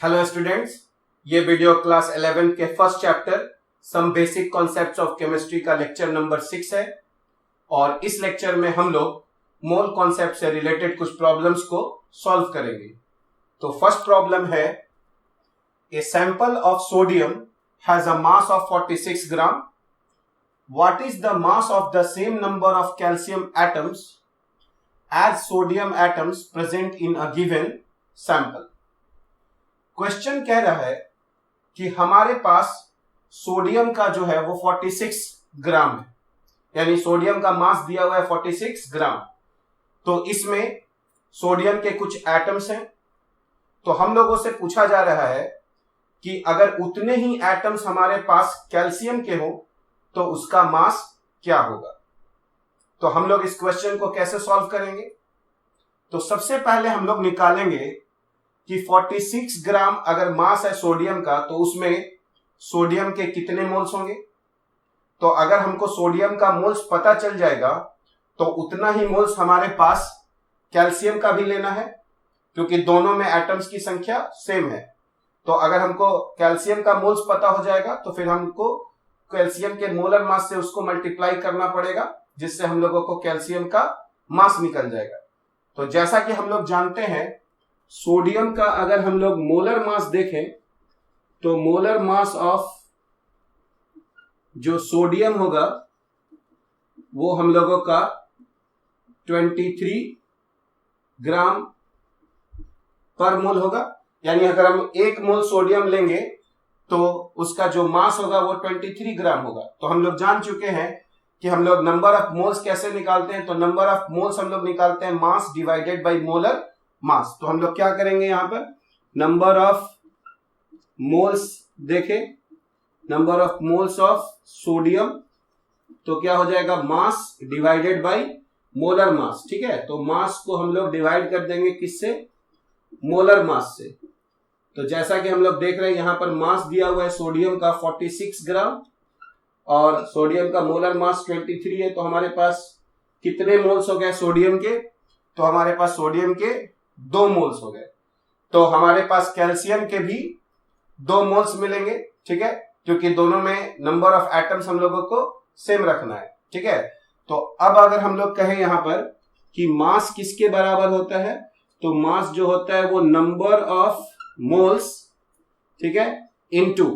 Hello students, ये video class 11 के first chapter some basic concepts of chemistry का lecture number 6 है। और इस लेक्चर में हम लोग मोल कॉन्सेप्ट से रिलेटेड कुछ प्रॉब्लम्स को सॉल्व करेंगे। तो फर्स्ट प्रॉब्लम है, a sample of sodium has a mass of 46 gram. What is the mass of the same number of calcium atoms as sodium atoms present in a given sample. Question कह रहा है कि हमारे पास sodium का जो है वो 46 ग्राम है, यानी सोडियम का मास दिया हुआ है 46 ग्राम। तो इसमें सोडियम के कुछ एटम्स हैं। तो हम लोगों से पूछा जा रहा है कि अगर उतने ही एटम्स हमारे पास कैल्शियम के हो तो उसका मास क्या होगा। तो हम लोग इस क्वेश्चन को कैसे सॉल्व करेंगे। तो सबसे पहले हम लोग निकालेंगे कि 46 ग्राम अगर मास है सोडियम का तो उसमें सोडियम के कितने मोल्स होंगे। तो अगर हमको सोडियम का मोल्स पता चल जाएगा तो उतना ही मोल्स हमारे पास कैल्शियम का भी लेना है, क्योंकि दोनों में एटम्स की संख्या सेम है। तो अगर हमको कैल्शियम का मोल्स पता हो जाएगा तो फिर हमको कैल्शियम के मोलर मास से उसको मल्टीप्लाई करना पड़ेगा, जिससे हम लोगों को कैल्शियम का मास निकल जाएगा। तो जैसा कि हम लोग जानते हैं, सोडियम का अगर हम लोग मोलर मास देखें तो मोलर मास ऑफ जो सोडियम होगा वो हम लोगों का 23 ग्राम पर मोल होगा। यानी अगर हम 1 मोल सोडियम लेंगे तो उसका जो मास होगा वो 23 ग्राम होगा। तो हम लोग जान चुके हैं कि हम लोग नंबर ऑफ मोल्स कैसे निकालते हैं। तो नंबर ऑफ मोल्स हम लोग निकालते हैं mass divided by molar mass. तो हम लोग क्या करेंगे, यहां पर नंबर ऑफ मोल्स देखें, number of moles of sodium, तो क्या हो जाएगा mass divided by molar mass. ठीक है, तो मास को हम लोग डिवाइड कर देंगे किससे, मोलर मास से। तो जैसा कि हम लोग देख रहे हैं यहां पर मास दिया हुआ है सोडियम का 46 ग्राम और सोडियम का मोलर मास 23 है। तो हमारे पास कितने मोल्स हो गए सोडियम के, तो हमारे पास सोडियम के 2 मोल्स हो गए। तो हमारे पास कैल्शियम के भी 2 मोल्स मिलेंगे। ठीक है, क्योंकि दोनों में नंबर ऑफ एटम्स हम लोगों को सेम रखना है। ठीक है, तो अब अगर हम लोग कहें यहां पर कि मास किसके बराबर होता है, तो मास जो होता है वो नंबर ऑफ मोल्स, ठीक है, इनटू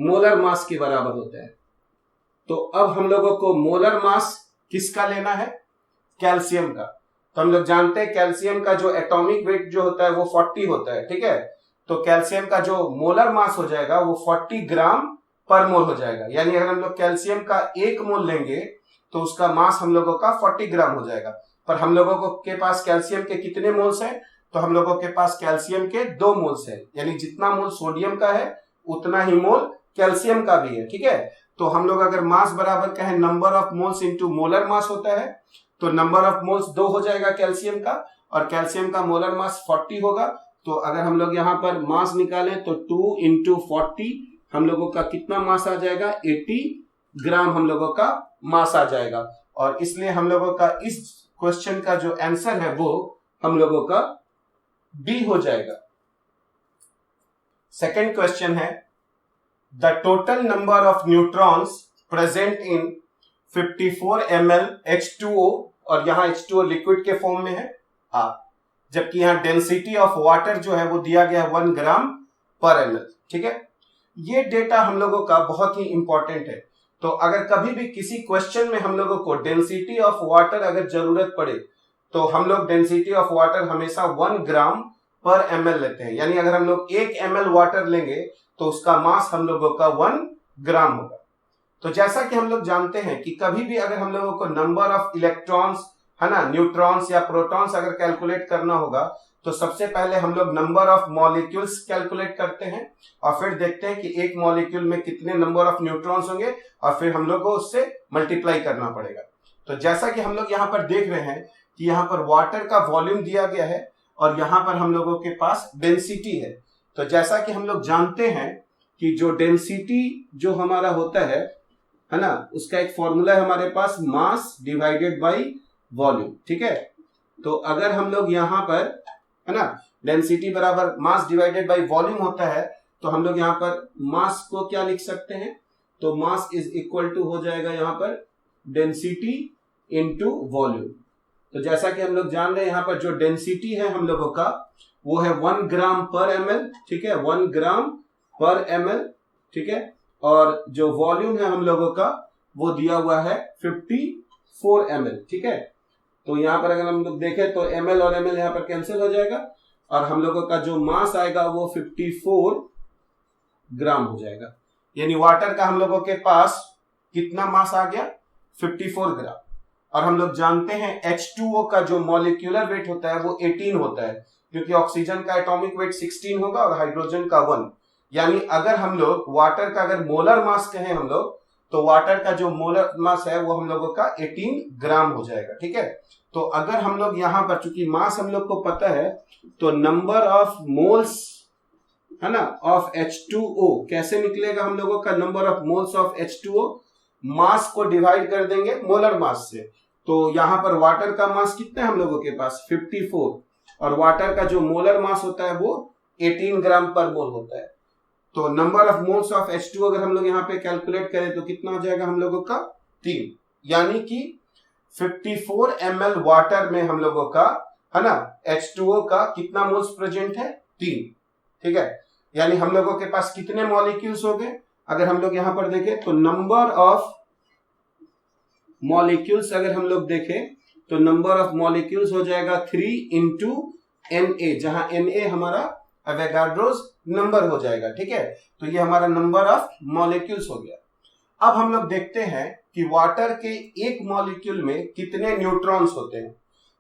मोलर मास के बराबर होता है। तो अब हम लोगों को मोलर मास किसका लेना है, कैल्शियम का। तो हम लोग जानते हैं कैल्शियम का जो एटॉमिक वेट जो होता है वो 40 होता है। ठीक है, तो कैल्शियम का जो मोलर मास हो जाएगा वो 40 ग्राम पर मोल हो जाएगा। यानी अगर हम लोग कैल्शियम का 1 मोल लेंगे तो उसका मास हम लोगों का 40 ग्राम हो जाएगा। पर हम लोगों को के पास कैल्शियम के कितने मोल्स हैं, तो हम लोगों के पास कैल्शियम के 2 मोल्स है। यानी जितना मोल सोडियम का है उतना ही मोल कैल्शियम का भी है। ठीक है, तो हम लोग अगर मास बराबर कहें number of moles into molar mass होता है, तो नंबर ऑफ मोल्स 2 हो जाएगा कैल्शियम का, और कैल्शियम का मोलर मास 40 होगा। तो अगर हम लोग यहाँ पर मास निकालें तो 2 इंटू 40 हम लोगों का कितना मास आ जाएगा, 80 ग्राम हम लोगों का मास आ जाएगा। और इसलिए हम लोगों का इस क्वेश्चन का जो आंसर है वो हम लोगों का बी हो जाएगा। सेकेंड क्वेश्चन है, the total number of neutrons present in 54 ml H2O, और यहां H2O लिक्विड के फॉर्म में है, जबकि यहां डेंसिटी ऑफ वाटर जो है वो दिया गया है 1 ग्राम पर ml। ठीक है, ये डेटा हम लोगों का बहुत ही इंपॉर्टेंट है। तो अगर कभी भी किसी क्वेश्चन में हम लोगों को डेंसिटी ऑफ वाटर अगर जरूरत पड़े तो हम लोग डेंसिटी ऑफ वाटर हमेशा 1 ग्राम पर ml लेते हैं। यानी अगर हम लोग 1 ml वाटर लेंगे तो उसका मास हम लोगों का 1 ग्राम होगा। तो जैसा कि हम लोग जानते हैं कि कभी भी अगर हम लोगों को नंबर ऑफ इलेक्ट्रॉन्स है ना, न्यूट्रॉन्स या प्रोटॉन्स अगर कैलकुलेट करना होगा तो सबसे पहले हम लोग नंबर ऑफ मॉलिक्यूल्स कैलकुलेट करते हैं और फिर देखते हैं कि एक मॉलिक्यूल में कितने नंबर ऑफ न्यूट्रॉन्स होंगे और फिर हम लोग को उससे मल्टीप्लाई करना पड़ेगा। तो जैसा कि हम लोग यहाँ पर देख रहे हैं कि यहाँ पर वाटर का वॉल्यूम दिया गया है और यहाँ पर हम लोगों के पास डेंसिटी है। तो जैसा कि हम लोग जानते हैं कि जो डेंसिटी जो हमारा होता है ना, उसका एक फॉर्मूला है हमारे पास, मास डिवाइडेड बाय वॉल्यूम। ठीक है, तो अगर हम लोग यहाँ पर है ना डेंसिटी बराबर मास डिवाइडेड बाय वॉल्यूम होता है, तो हम लोग यहाँ पर मास को क्या लिख सकते हैं, तो मास इज इक्वल टू हो जाएगा यहाँ पर डेंसिटी इनटू वॉल्यूम। तो जैसा कि हम लोग जान रहे हैं यहाँ पर जो डेंसिटी है हम लोगों का वो है 1 ग्राम पर ml, ठीक है, 1 ग्राम पर ml, ठीक है, और जो वॉल्यूम है हम लोगों का वो दिया हुआ है 54 ml, ठीक है। तो यहाँ पर अगर हम लोग देखें तो ml और ml यहाँ पर कैंसिल हो जाएगा और हम लोगों का जो मास आएगा वो 54 ग्राम हो जाएगा। यानी वाटर का हम लोगों के पास कितना मास आ गया, 54 ग्राम। और हम लोग जानते हैं H2O का जो मॉलिक्यूलर वेट होता है वो 18 होता है, क्योंकि ऑक्सीजन का एटॉमिक वेट 16 होगा और हाइड्रोजन का 1। यानी अगर हम लोग वाटर का अगर मोलर मास कहें हम लोग, तो वाटर का जो मोलर मास है वो हम लोगों का 18 ग्राम हो जाएगा, ठीक है। तो अगर हम लोग यहाँ पर चूंकि मास हम लोग को पता है, तो नंबर ऑफ मोल्स है ना ऑफ H2O कैसे निकलेगा हम लोगों का, number of moles of H2O मास को डिवाइड कर देंगे मोलर मास से। तो यहाँ पर वाटर का मास कितना है हम लोगों के पास 54, और वाटर का जो मोलर मास होता है वो 18 ग्राम पर मोल होता है। तो number of moles of H2O अगर हम लोग यहाँ पे कैलकुलेट करें तो कितना हो जाएगा हम लोगों का 3, यानी कि 54 ml वाटर में हम लोगों का है ना H2O का कितना मोल्स प्रेजेंट है 3, ठीक है। यानी हम लोगों के पास कितने मॉलिक्यूल्स हो गए, अगर हम लोग यहां पर देखें तो नंबर ऑफ मॉलिक्यूल्स अगर हम लोग देखें तो नंबर ऑफ मॉलिक्यूल्स हो जाएगा 3 इंटू Na, जहां Na हमारा एवोगाड्रोस नंबर हो जाएगा, ठीक है। तो ये हमारा नंबर ऑफ मॉलिक्यूल्स हो गया। अब हम लोग देखते हैं कि वाटर के एक मॉलिक्यूल में कितने न्यूट्रॉन्स होते हैं।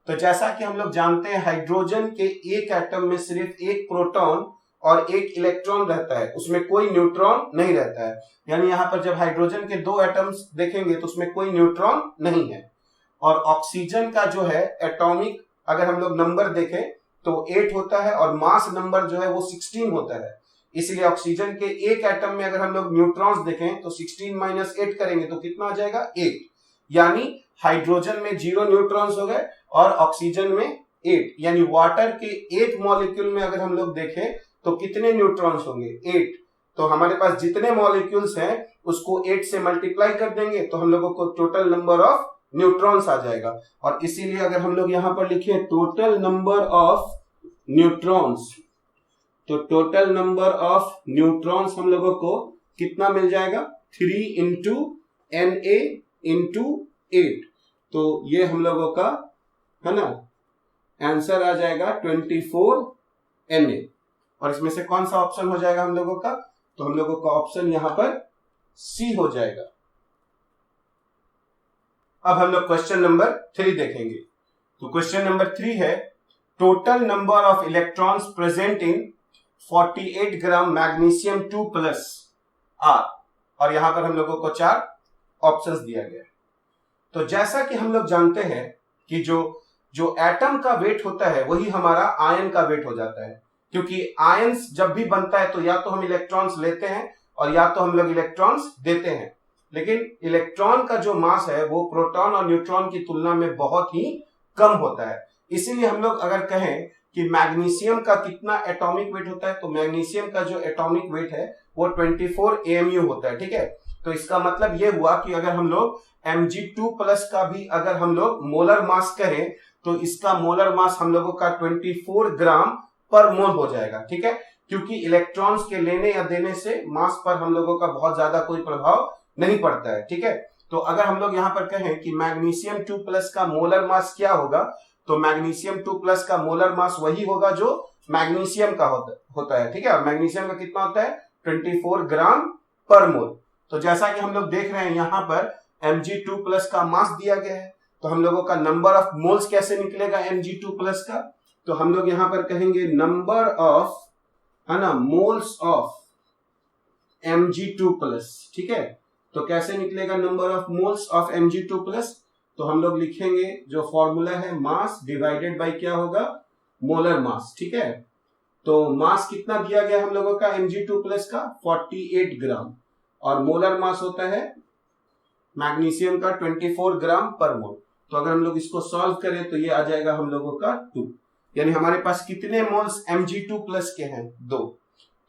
तो जैसा कि हम लोग जानते हैं हाइड्रोजन के एक एटम में सिर्फ एक प्रोटॉन और एक इलेक्ट्रॉन रहता है, उसमें कोई न्यूट्रॉन नहीं रहता है। यानी यहाँ पर जब हाइड्रोजन के 2 एटम्स देखेंगे तो उसमें कोई न्यूट्रॉन नहीं है। और ऑक्सीजन का जो है एटॉमिक अगर हम लोग नंबर देखें तो 8 होता है और मास नंबर जो है वो 16 होता है। इसलिए ऑक्सीजन के एक एटम में अगर हम लोग न्यूट्रॉन्स देखें तो 16 माइनस 8 करेंगे तो कितना आ जाएगा 8। यानी हाइड्रोजन में 0 न्यूट्रॉन्स हो गए और ऑक्सीजन में 8। यानी वाटर के एक मॉलिक्यूल में अगर हम लोग देखें तो कितने न्यूट्रॉन्स होंगे 8। तो हमारे पास जितने मॉलिक्यूल्स हैं उसको 8 से मल्टीप्लाई कर देंगे तो हम लोगों को टोटल नंबर ऑफ न्यूट्रॉन्स आ जाएगा। और इसीलिए अगर हम लोग यहां पर लिखे टोटल नंबर ऑफ न्यूट्रॉन्स, तो टोटल नंबर ऑफ न्यूट्रॉन्स हम लोगों को कितना मिल जाएगा 3 इंटू Na इंटू 8। तो ये हम लोगों का है ना आंसर आ जाएगा 24 Na। और इसमें से कौन सा ऑप्शन हो जाएगा हम लोगों का, तो हम लोगों का ऑप्शन यहां पर सी हो जाएगा। अब हम लोग क्वेश्चन नंबर 3 देखेंगे। तो क्वेश्चन नंबर 3 है total number of electrons present in 48 gram magnesium 2 plus are, और यहां पर हम लोगों को 4 ऑप्शंस दिया गया है। तो जैसा कि हम लोग जानते हैं कि जो एटम का वेट होता है वही हमारा आयन का वेट हो जाता है, क्योंकि आयंस जब भी बनता है तो या तो हम इलेक्ट्रॉन्स लेते हैं और या तो हम लोग इलेक्ट्रॉन्स देते हैं। लेकिन इलेक्ट्रॉन का जो मास है वो प्रोटॉन और न्यूट्रॉन की तुलना में बहुत ही कम होता है। इसीलिए हम लोग अगर कहें कि मैग्नीशियम का कितना एटॉमिक वेट होता है, तो मैग्नीशियम का जो एटॉमिक वेट है वो 24 AMU होता है, ठीक है। तो इसका मतलब ये हुआ कि अगर हम लोग Mg2 प्लस का भी अगर हम लोग मोलर मास करें तो इसका मोलर मास हम लोगों का 24 ग्राम पर मोल हो जाएगा, ठीक है। क्योंकि इलेक्ट्रॉन्स के लेने या देने से मास पर हम लोगों का बहुत ज्यादा कोई प्रभाव नहीं पड़ता है, ठीक है। तो अगर हम लोग यहाँ पर कहें कि मैग्नीशियम 2 प्लस का मोलर मास क्या होगा, तो मैग्नीशियम 2 प्लस का मोलर मास वही होगा जो मैग्नीशियम का होता है, ठीक है। मैग्नीशियम का कितना होता है 24 ग्राम पर मोल। तो जैसा कि हम लोग देख रहे हैं यहाँ पर Mg2 प्लस का मास दिया गया है, तो हम लोगों का नंबर ऑफ मोल्स कैसे निकलेगा Mg2 प्लस का, तो हम लोग यहाँ पर कहेंगे नंबर ऑफ है ना मोल्स ऑफ Mg2 प्लस, ठीक है। तो कैसे निकलेगा number of moles of Mg2 plus, तो हम लोग लिखेंगे जो फॉर्मूला है मास डिवाइडेड बाय क्या होगा मोलर मास, ठीक है। तो मास कितना दिया गया हम लोगों का Mg2 प्लस का 48 ग्राम और मोलर मास होता है मैग्नीशियम का 24 ग्राम पर मोल। तो अगर हम लोग इसको सॉल्व करें तो ये आ जाएगा हम लोगों का 2। यानी हमारे पास कितने मोल्स Mg2+ के हैं? 2।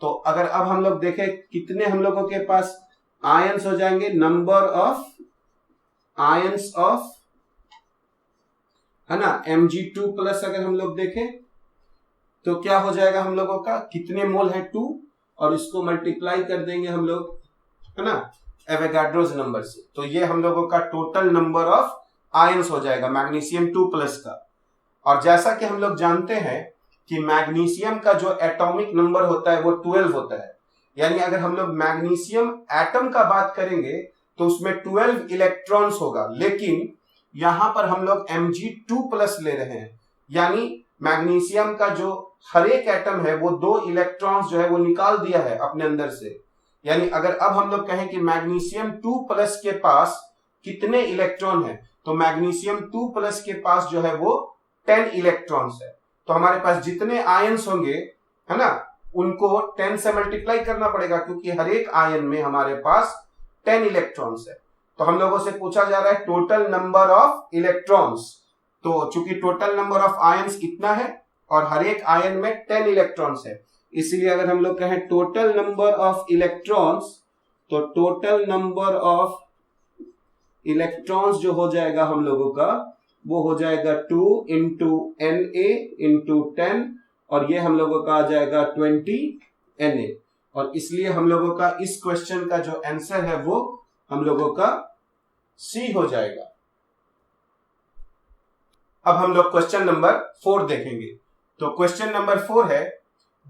तो अगर अब हम लोग देखें कितने हम लोगों के पास आयंस हो जाएंगे, नंबर ऑफ आयंस ऑफ, है ना, Mg2+ अगर हम लोग देखें तो क्या हो जाएगा हम लोगों का, कितने मोल है 2, और इसको मल्टीप्लाई कर देंगे हम लोग, है ना, एवोगाड्रोस नंबर से। तो ये हम लोगों का टोटल नंबर ऑफ आयंस हो जाएगा मैग्नीशियम 2+ का। और जैसा कि हम लोग जानते हैं कि मैग्नीशियम का जो एटॉमिक नंबर होता है वो 12 होता है, यानी अगर हम लोग मैग्नीशियम एटम का बात करेंगे तो उसमें 12 इलेक्ट्रॉन्स होगा, लेकिन यहां पर हम लोग Mg2+ ले रहे हैं, यानी मैग्नीशियम का जो हर एक एटम है वो 2 इलेक्ट्रॉन्स जो है वो निकाल दिया है अपने अंदर से। यानी अगर अब हम लोग कहें कि मैग्नीशियम 2+ के पास कितने इलेक्ट्रॉन है, तो मैग्नीशियम 2+ के पास जो है वो 10 इलेक्ट्रॉन्स है। तो हमारे पास जितने आयंस होंगे, है ना, उनको 10 से मल्टीप्लाई करना पड़ेगा, क्योंकि हर एक आयन में हमारे पास 10 इलेक्ट्रॉन्स है। तो हम लोगों से पूछा जा रहा है टोटल नंबर ऑफ इलेक्ट्रॉन्स। तो चूंकि टोटल नंबर ऑफ आयंस इतना है और हर एक आयन में 10 इलेक्ट्रॉन्स है, इसलिए अगर हम लोग कहें टोटल नंबर ऑफ इलेक्ट्रॉन्स, तो टोटल नंबर ऑफ इलेक्ट्रॉन्स जो हो जाएगा हम लोगों का वो हो जाएगा 2 × Na × 10, और ये हम लोगों का आ जाएगा 20 Na। और इसलिए हम लोगों का इस क्वेश्चन का जो आंसर है वो हम लोगों का सी हो जाएगा। अब हम लोग क्वेश्चन नंबर 4 देखेंगे। तो क्वेश्चन नंबर 4 है,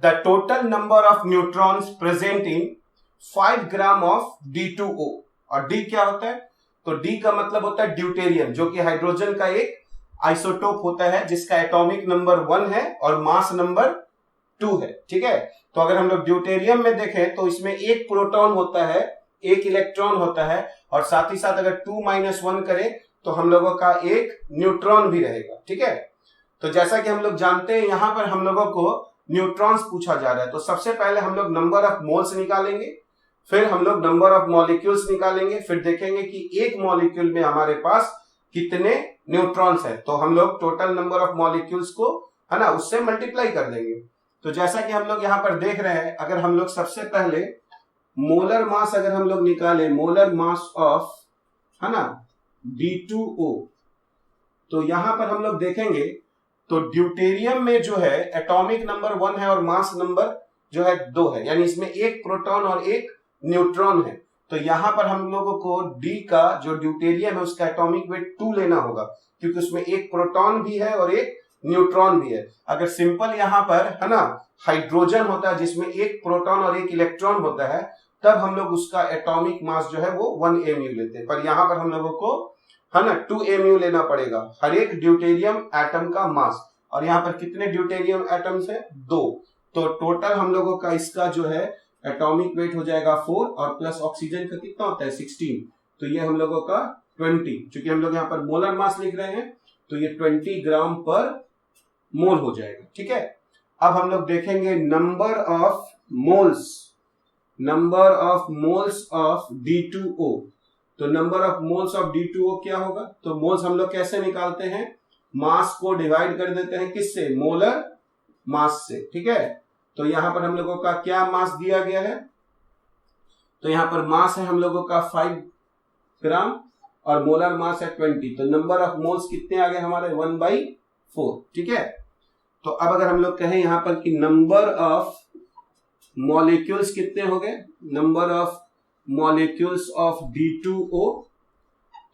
the total number of neutrons present in 5 gram of D2O। और D क्या होता है? तो D का मतलब होता है ड्यूटेरियम, जो कि हाइड्रोजन का एक आइसोटोप होता है जिसका एटॉमिक नंबर 1 है और मास नंबर 2 है। ठीक है, तो अगर हम लोग ड्यूटेरियम में देखें तो इसमें एक प्रोटॉन होता है, एक इलेक्ट्रॉन होता है, और साथ ही साथ अगर 2 - 1 करें तो हम लोगों का एक न्यूट्रॉन भी रहेगा। ठीक है, तो जैसा कि हम लोग जानते हैं यहां पर हम लोगों को न्यूट्रॉन्स पूछा जा रहा है, तो सबसे पहले हम लोग नंबर ऑफ मोल्स निकालेंगे, फिर हम लोग नंबर ऑफ मॉलिक्यूल्स निकालेंगे, फिर देखेंगे कि एक मॉलिक्यूल में हमारे पास कितने न्यूट्रॉन्स है, तो हम लोग टोटल नंबर ऑफ मॉलिक्यूल्स को, है ना, उससे मल्टीप्लाई कर देंगे। तो जैसा कि हम लोग यहां पर देख रहे हैं, अगर हम लोग सबसे पहले मोलर मास अगर हम लोग निकालें, मोलर मास ऑफ, है ना, D2O, तो यहां पर हम लोग देखेंगे तो ड्यूटेरियम में जो है एटॉमिक नंबर 1 है और मास नंबर जो है 2 है, यानी इसमें एक प्रोटॉन और एक न्यूट्रॉन है। तो यहां पर हम लोगों को D का जो ड्यूटेरियम है उसका एटॉमिक वेट 2 लेना होगा, क्योंकि उसमें एक प्रोटॉन भी है और एक न्यूट्रॉन भी है। अगर सिंपल यहां पर, है ना, हाइड्रोजन होता है जिसमें एक प्रोटॉन और एक इलेक्ट्रॉन होता है, तब हम लोग उसका एटॉमिक मास जो है वो 1 mu लेते हैं। पर यहां पर हम लोगों को, है ना, 2 mu लेना पड़ेगा हर एक ड्यूटेरियम एटम का मास। और यहाँ पर कितने ड्यूटेरियम एटम्स हैं? 2। तो टोटल हम लोगों का इसका जो है एटॉमिक वेट हो जाएगा 4, और प्लस ऑक्सीजन का कितना होता है? 16। तो ये हम लोगों का 20, क्योंकि हम लोग यहाँ पर मोलर मास लिख रहे हैं तो ये 20 ग्राम पर मोल हो जाएगा। ठीक है, अब हम लोग देखेंगे number of moles, number of moles of D2O। तो number of moles of D2O क्या होगा? तो मोल्स हम लोग कैसे निकालते हैं? मास को डिवाइड कर देते हैं किससे? मोलर मास से। ठीक है, तो यहां पर हम लोगों का क्या मास दिया गया है? तो यहां पर मास है हम लोगों का 5 ग्राम और मोलर मास है 20। तो नंबर ऑफ मोल्स कितने आ गए हमारे? 1/4। ठीक है, तो अब अगर हम लोग कहें यहां पर कि नंबर ऑफ मॉलिक्यूल्स कितने हो गए? Number of molecules of D2O,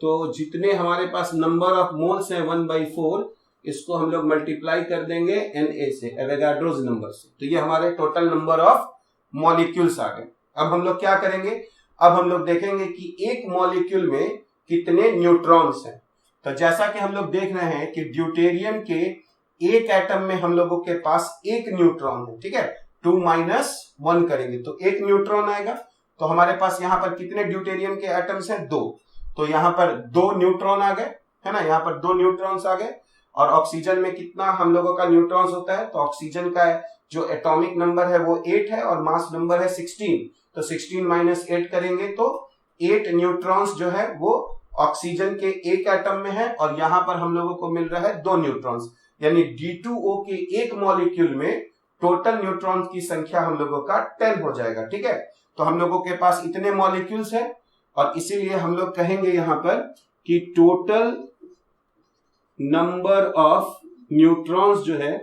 तो जितने हमारे पास नंबर ऑफ मोल्स हैं 1/4, इसको हम लोग मल्टीप्लाई कर देंगे Na से, एवोगाड्रोस नंबर से। तो ये हमारे टोटल नंबर ऑफ मॉलिक्यूल्स आ गए। अब हम लोग क्या करेंगे? अब हम लोग देखेंगे कि एक मॉलिक्यूल में कितने न्यूट्रॉन्स हैं। तो जैसा कि हम लोग देख रहे हैं कि ड्यूटेरियम के एक एटम में हम लोगों के पास एक न्यूट्रॉन है। ठीक है, 2 - 1 करेंगे तो एक न्यूट्रॉन आएगा। तो हमारे पास यहाँ पर कितने ड्यूटेरियम के एटम्स हैं? 2। तो यहाँ पर 2 न्यूट्रॉन आ गए, है ना, यहाँ पर 2 न्यूट्रॉन्स आ गए। और ऑक्सीजन में कितना हम लोगों का न्यूट्रॉन्स होता है? तो ऑक्सीजन का जो एटॉमिक नंबर है वो 8 है और मास नंबर है 16। तो 16 - 8 करेंगे तो 8 न्यूट्रॉन्स जो है वो ऑक्सीजन के एक एटम में है, और यहाँ पर हम लोगों को मिल रहा है 2 न्यूट्रॉन्स, यानी D2O के एक मॉलिक्यूल में टोटल न्यूट्रॉन्स की संख्या हम लोगों का 10 हो जाएगा। ठीक है, तो हम लोगों के पास इतने मॉलिक्यूल्स हैं और इसीलिए हम लोग कहेंगे यहां पर कि टोटल नंबर ऑफ न्यूट्रॉन्स जो है,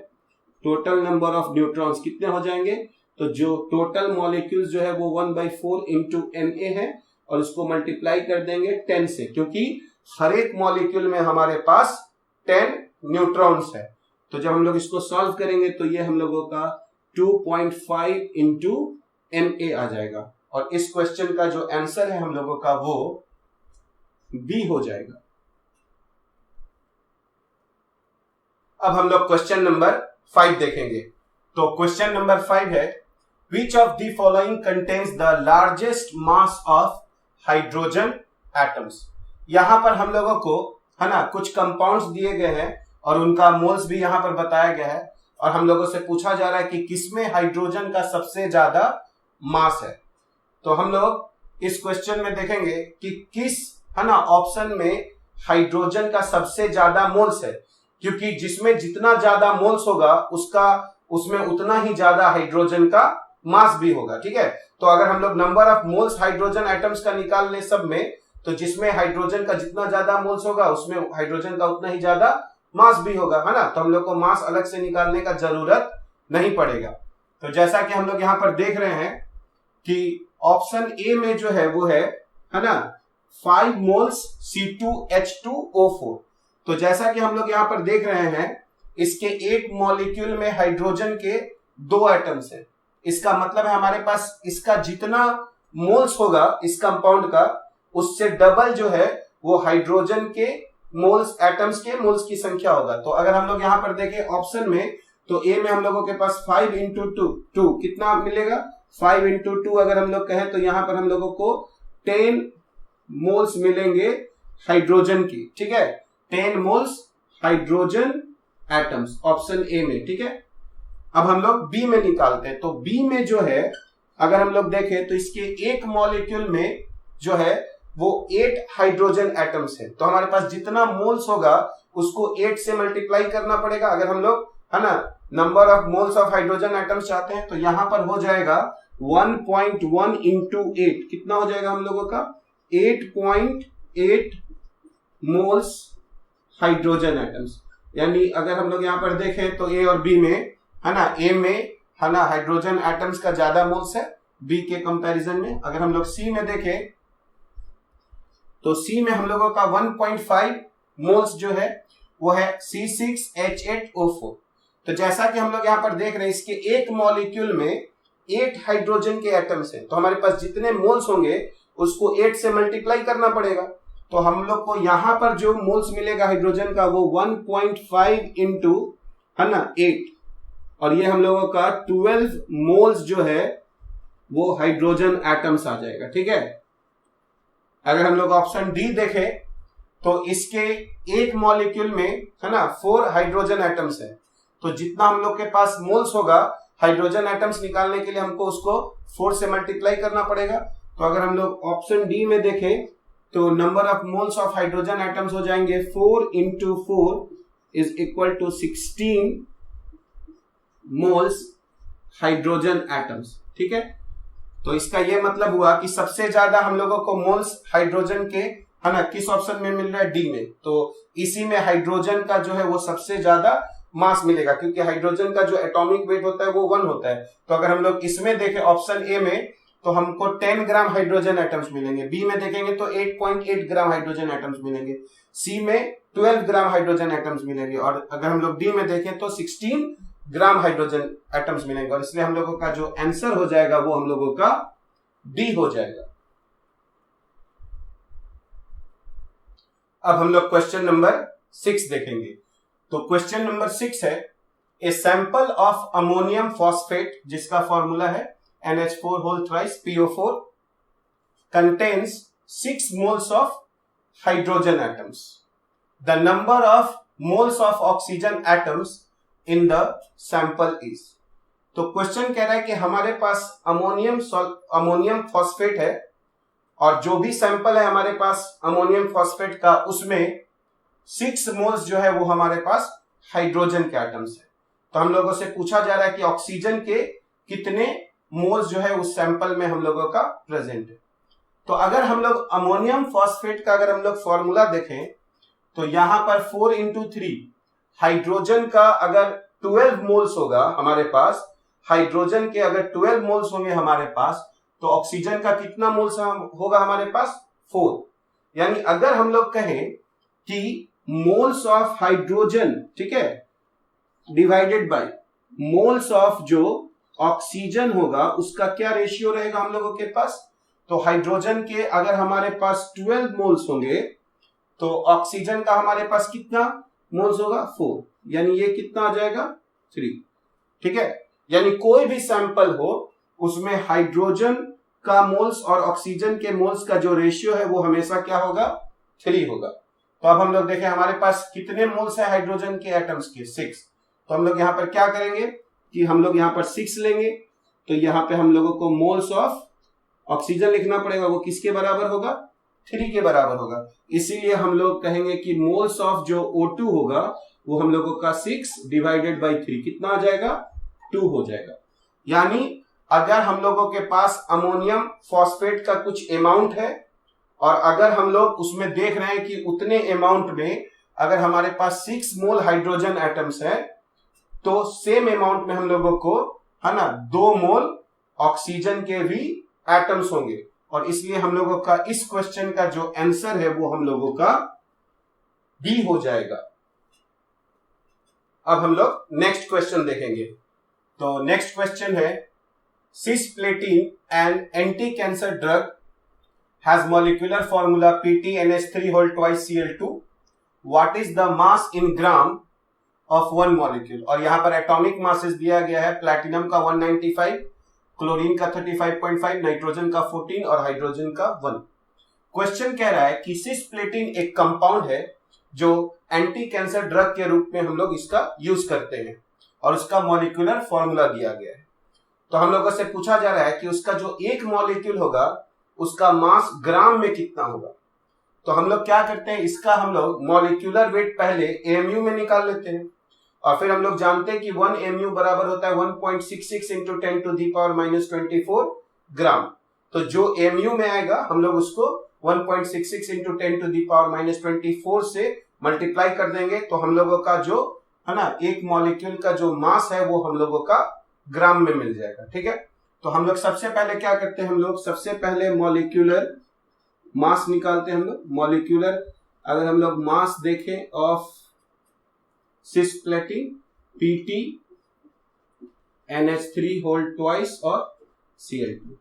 टोटल नंबर ऑफ न्यूट्रॉन्स कितने हो जाएंगे, तो जो टोटल मॉलिक्यूल्स जो है वो 1/4 इंटू Na है और उसको मल्टीप्लाई कर देंगे 10 से, क्योंकि हर एक मॉलिक्यूल में हमारे पास 10 न्यूट्रॉन्स है। तो जब हम लोग इसको सॉल्व करेंगे तो ये हम लोगों का 2.5 इंटू Na आ जाएगा और इस क्वेश्चन का जो आंसर है हम लोगों का वो बी हो जाएगा। अब हम लोग क्वेश्चन नंबर 5 देखेंगे। तो क्वेश्चन नंबर 5 है, Which of the following contains the largest mass of hydrogen atoms? यहां पर हम लोगों को है ना कुछ कंपाउंड्स दिए गए हैं और उनका मोल्स भी यहां पर बताया गया है और हम लोगों से पूछा जा रहा है कि किसमें हाइड्रोजन का सबसे ज्यादा मास है। तो हम लोग इस क्वेश्चन में देखेंगे कि किस है ना ऑप्शन में हाइड्रोजन का सबसे ज्यादा मोल्स है, क्योंकि जिसमें जितना ज्यादा मोल्स होगा उसमें उतना ही ज्यादा हाइड्रोजन का मास भी होगा। ठीक है, तो अगर हम लोग number of moles hydrogen atoms का निकाल ले सब में, तो जिसमें हाइड्रोजन का जितना ज्यादा मोल्स होगा उसमें हाइड्रोजन का उतना ही ज्यादा मास भी होगा, है ना। तो हम लोग को मास अलग से निकालने का जरूरत नहीं पड़ेगा। तो जैसा कि हम लोग यहाँ पर देख रहे हैं कि ऑप्शन ए में जो है वो है ना 5 मोल्स C2H2O4। तो जैसा कि हम लोग यहाँ पर देख रहे हैं इसके एक मॉलिक्यूल में हाइड्रोजन के 2 एटम्स हैं। इसका मतलब है हमारे पास इसका जितना मोल्स होगा इस कंपाउंड का उससे डबल जो है वो हाइड्रोजन के मोल्स एटम्स के मोल्स की संख्या होगा। तो अगर हम लोग यहाँ पर देखें ऑप्शन में, तो ए में हम लोगों के पास 5 इंटू 2 कितना मिलेगा, 5 इंटू 2 अगर हम लोग कहें तो यहाँ पर हम लोगों को 10 मोल्स मिलेंगे हाइड्रोजन की। ठीक है, 10 moles hydrogen atoms option A में। ठीक है, अब हम लोग बी में निकालते हैं। तो बी में जो है अगर हम लोग देखें तो इसके एक मॉलिक्यूल में जो है वो 8 हाइड्रोजन एटम्स है। तो हमारे पास जितना मोल्स होगा उसको 8 से मल्टीप्लाई करना पड़ेगा। अगर हम लोग है ना number of moles of hydrogen atoms चाहते हैं तो यहां पर हो जाएगा 1.1 इंटू 8 कितना हो जाएगा हम लोगों का 8.8 मोल्स हाइड्रोजन एटम्स। यानी अगर हम लोग यहाँ पर देखें तो ए और बी में है ना, ए में है ना हाइड्रोजन एटम्स का ज्यादा मोल्स है बी के कंपैरिजन में। अगर हम लोग सी में देखें तो सी में हम लोगों का 1.5 मोल्स जो है वो है C6H8O4। तो जैसा कि हम लोग यहाँ पर देख रहे हैं इसके एक मॉलिक्यूल में 8 हाइड्रोजन के एटम्स हैं। तो हमारे पास जितने मोल्स होंगे उसको 8 से मल्टीप्लाई करना पड़ेगा। तो हम लोग को यहां पर जो मोल्स मिलेगा हाइड्रोजन का वो 1.5 इंटू है ना 8 और ये हम लोगों का 12 मोल्स जो है वो हाइड्रोजन एटम्स आ जाएगा। ठीक है, अगर हम लोग ऑप्शन डी देखें तो इसके एक मॉलिक्यूल में है ना 4 हाइड्रोजन एटम्स है। तो जितना हम लोग के पास मोल्स होगा हाइड्रोजन एटम्स निकालने के लिए हमको उसको 4 से मल्टीप्लाई करना पड़ेगा। तो अगर हम लोग ऑप्शन डी में देखें तो number of moles of hydrogen atoms हो जाएंगे 4 into 4 is equal to 16 moles hydrogen atoms. ठीक है, तो इसका यह मतलब हुआ कि सबसे ज्यादा हम लोगों को मोल्स हाइड्रोजन के है ना किस ऑप्शन में मिल रहा है, डी में। तो इसी में हाइड्रोजन का जो है वो सबसे ज्यादा मास मिलेगा क्योंकि हाइड्रोजन का जो एटॉमिक वेट होता है वो 1 होता है। तो अगर हम लोग इसमें देखें ऑप्शन ए में तो हमको 10 ग्राम हाइड्रोजन एटम्स मिलेंगे, बी में देखेंगे तो 8.8 ग्राम हाइड्रोजन एटम्स मिलेंगे, सी में 12 ग्राम हाइड्रोजन एटम्स मिलेंगे और अगर हम लोग डी में देखें तो 16 ग्राम हाइड्रोजन एटम्स मिलेंगे। और इसलिए हम लोगों का जो आंसर हो जाएगा वो हम लोगों का डी हो जाएगा। अब हम लोग क्वेश्चन नंबर 6 देखेंगे। तो क्वेश्चन नंबर 6 है a sample of ammonium phosphate जिसका फॉर्मूला है NH4 whole thrice PO4 contains 6 moles of hydrogen atoms. The number of moles of oxygen atoms in the sample is. तो क्वेश्चन कह रहा है कि हमारे पास अमोनियम फॉस्फेट है और जो भी सैंपल है हमारे पास अमोनियम फॉस्फेट का उसमें 6 मोल्स जो है वो हमारे पास हाइड्रोजन के एटम्स है। तो हम लोगों से पूछा जा रहा है कि ऑक्सीजन के कितने मोल्स जो है उस सैंपल में हम लोगों का प्रेजेंट है। तो अगर हम लोग अमोनियम फॉस्फेट का अगर हम लोग फॉर्मूला देखें तो यहां पर 4 into 3 हाइड्रोजन का अगर 12 मोल्स होगा हमारे पास, हाइड्रोजन के अगर 12 मोल्स होंगे हमारे पास, तो ऑक्सीजन का कितना मोल्स होगा हमारे पास 4। यानी अगर हम लोग कहें कि मोल्स ऑफ हाइड्रोजन, ठीक है, डिवाइडेड बाय मोल्स ऑफ जो ऑक्सीजन होगा उसका क्या रेशियो रहेगा हम लोगों के पास, तो हाइड्रोजन के अगर हमारे पास 12 मोल्स होंगे तो ऑक्सीजन का हमारे पास कितना मोल्स होगा 4, यानी ये कितना आ जाएगा 3। ठीक है, यानी कोई भी सैंपल हो उसमें हाइड्रोजन का मोल्स और ऑक्सीजन के मोल्स का जो रेशियो है वो हमेशा क्या होगा 3 होगा। तो अब हम लोग देखें हमारे पास कितने मोल्स है हाइड्रोजन के एटम्स के 6। तो हम लोग यहां पर क्या करेंगे कि हम लोग यहां पर 6 लेंगे, तो यहां पे हम लोगों को मोल्स ऑफ ऑक्सीजन लिखना पड़ेगा, वो किसके बराबर होगा 3 के बराबर होगा। इसीलिए हम लोग कहेंगे कि मोल्स ऑफ जो O2 होगा वो हम लोगों का 6 डिवाइडेड बाई 3 कितना आ जाएगा 2 हो जाएगा। यानी अगर हम लोगों के पास अमोनियम फॉस्फेट का कुछ अमाउंट है और अगर हम लोग उसमें देख रहे हैं कि उतने अमाउंट में अगर हमारे पास 6 मोल हाइड्रोजन एटम्स है तो सेम अमाउंट में हम लोगों को, है ना, 2 मोल ऑक्सीजन के भी एटम्स होंगे, और इसलिए हम लोगों का इस क्वेश्चन का जो आंसर है वो हम लोगों का बी हो जाएगा। अब हम लोग नेक्स्ट क्वेश्चन देखेंगे। तो नेक्स्ट क्वेश्चन है cisplatin and anti cancer drug has molecular formula PTNH3 whole twice Cl2. What is the mass in gram of one molecule. और यहां पर एटॉमिक मासेस दिया गया है, प्लैटिनम का 195, क्लोरीन का 35.5, नाइट्रोजन का 14 और हाइड्रोजन का 1। क्वेश्चन कह रहा है कि सिस्प्लेटिन एक कंपाउंड है जो एंटी कैंसर ड्रग के रूप में हम लोग इसका यूज करते हैं और उसका मॉलिक्यूलर फॉर्मूला दिया गया है। तो हम लोगों से पूछा जा रहा है कि उसका जो एक मॉलिक्यूल होगा उसका मास ग्राम में कितना होगा। तो हम लोग क्या करते हैं, इसका हम लोग मॉलिक्यूलर वेट पहले AMU में निकाल लेते हैं और फिर हम लोग जानते हैं कि 1 AMU बराबर होता है 1.66 इंटू 10 टू दी पावर -24 ग्राम। तो जो AMU में आएगा हम लोग उसको 1.66 इंटू 10 टू दी पावर -24 से मल्टीप्लाई कर देंगे, तो हम लोगों का जो है ना एक मॉलिक्यूल का जो मास है वो हम लोगों का ग्राम में मिल जाएगा। ठीक है, तो हम लोग सबसे पहले क्या करते हैं, हम लोग सबसे पहले मॉलिक्यूलर मास निकालते हैं। हम लोग मॉलिक्यूलर अगर हम लोग मास देखें of cisplatin PTNH3 whole twice और Cl2,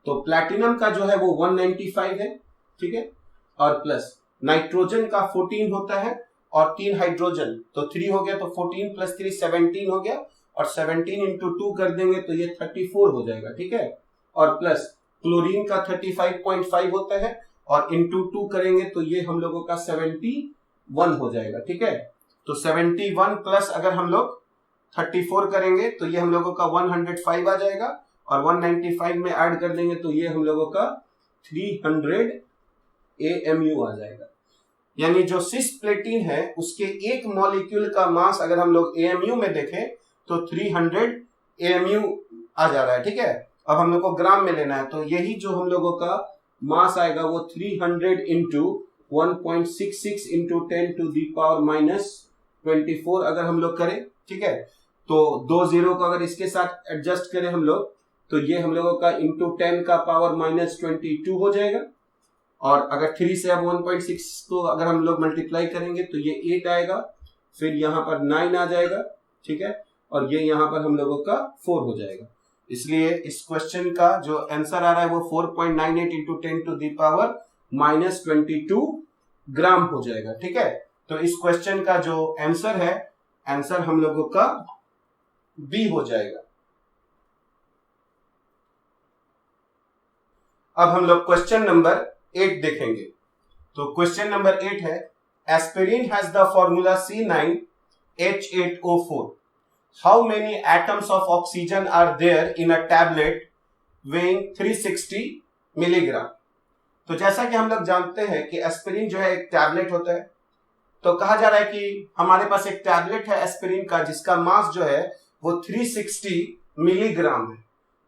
तो प्लैटिनम का जो है वो 195 है, ठीक है, और प्लस नाइट्रोजन का 14 होता है और 3 हाइड्रोजन, तो 3 हो गया, तो 14 प्लस 3 17 हो गया, और 17 इंटू 2 कर देंगे तो ये 34 हो जाएगा। ठीक है, और प्लस क्लोरीन का 35.5 होता है और इंटू 2 करेंगे तो ये हम लोगों का 71 हो जाएगा। ठीक है, तो 71 प्लस अगर हम लोग 34 करेंगे तो ये हम लोगों का 105 आ जाएगा, और 195 में ऐड कर देंगे तो ये हम लोगों का 300 AMU आ जाएगा। यानी जो सिस्प्लेटिन है उसके एक मॉलिक्यूल का मास अगर हम लोग AMU में देखें तो 300 AMU आ जा रहा है। ठीक है, अब हम लोग को ग्राम में लेना है, तो यही जो हम लोगों का मास आएगा वो 300 into 1.66 into 10 to the power -24 अगर हम लोग करें। ठीक है, तो 2 0 को अगर इसके साथ एडजस्ट करें हम लोग तो ये हम लोगों का इंटू 10 का पावर -22 हो जाएगा, और अगर 3 से अब 1.6 को अगर हम लोग मल्टीप्लाई करेंगे तो ये 8 आएगा, फिर यहाँ पर 9 आ जाएगा। ठीक है, और ये यहाँ पर हम लोगों का 4 हो जाएगा। इसलिए इस क्वेश्चन का जो आंसर आ रहा है वो 4.98 इंटू 10 टू दी पावर -22 ग्राम हो जाएगा। ठीक है, तो इस क्वेश्चन का जो आंसर है, आंसर हम लोगों का बी हो जाएगा। अब हम लोग क्वेश्चन नंबर 8 देखेंगे। तो क्वेश्चन नंबर 8 है aspirin has the formula C9H8O4. How many atoms of oxygen are there in a tablet weighing 360 milligram. तो जैसा कि हम लोग जानते हैं कि एस्पिरिन जो है एक टैबलेट होता है, तो कहा जा रहा है कि हमारे पास एक टैबलेट है एस्पिरिन का जिसका मास जो है वो 360 मिलीग्राम है।